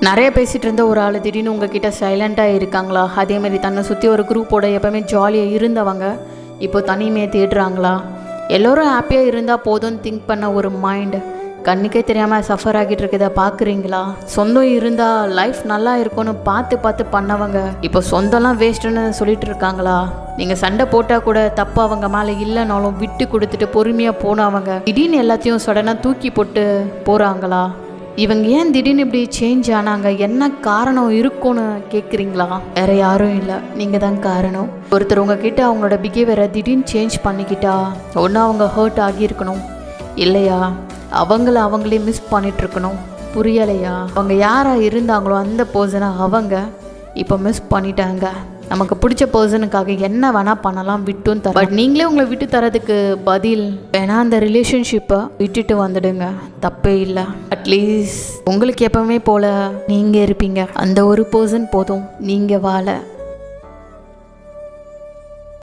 நிறைய பேசிகிட்டு இருந்த ஒரு ஆள் திடீர்னு உங்ககிட்ட சைலண்ட்டாக இருக்காங்களா? அதேமாதிரி தன்னை சுற்றி ஒரு குரூப்போட எப்போவுமே ஜாலியாக இருந்தவங்க இப்போ தனிமையை தேடுறாங்களா? எல்லோரும் ஹாப்பியாக இருந்தால் போதும்னு திங்க் பண்ண ஒரு மைண்டு கண்ணுக்கே தெரியாமல் சஃபர் ஆகிட்டு இருக்கதை பார்க்குறீங்களா? சொந்தம் இருந்தால் லைஃப் நல்லா இருக்கும்னு பார்த்து பண்ணவங்க இப்போ சொந்தம்லாம் வேஸ்ட்டுன்னு சொல்லிட்டு இருக்காங்களா? நீங்கள் சண்டை போட்டால் கூட தப்பு அவங்க மேலே இல்லைனாலும் விட்டு கொடுத்துட்டு பொறுமையாக போனவங்க திடீர்னு எல்லாத்தையும் சடனாக தூக்கி போட்டு போகிறாங்களா? இவங்க ஏன் திடீர்னு இப்படி சேஞ்ச் ஆனாங்க? என்ன காரணம் இருக்கும்னு கேட்குறீங்களா? வேற யாரும் இல்லை, நீங்கள் தான் காரணம். ஒருத்தர் உங்ககிட்ட அவங்களோட பிஹேவியரை திடீர்னு சேஞ்ச் பண்ணிக்கிட்டா ஒன்று அவங்க ஹர்ட் ஆகியிருக்கணும், இல்லையா அவங்களே மிஸ் பண்ணிகிட்ருக்கணும். புரியலையா? அவங்க யாராக இருந்தாங்களோ அந்த பர்சனை அவங்க இப்போ மிஸ் பண்ணிட்டாங்க. நமக்கு பிடிச்ச பர்சனுக்காக என்ன வேணால் பண்ணலாம், விட்டும் தர. பட் நீங்களே உங்களை விட்டு தரதுக்கு பதில் வேணா அந்த ரிலேஷன்ஷிப்பை விட்டுட்டு வந்துடுங்க, தப்பே இல்லை. அட்லீஸ்ட் உங்களுக்கு எப்பவுமே போல் நீங்கள் இருப்பீங்க. அந்த ஒரு பர்சன் போதும் நீங்கள் வாழ.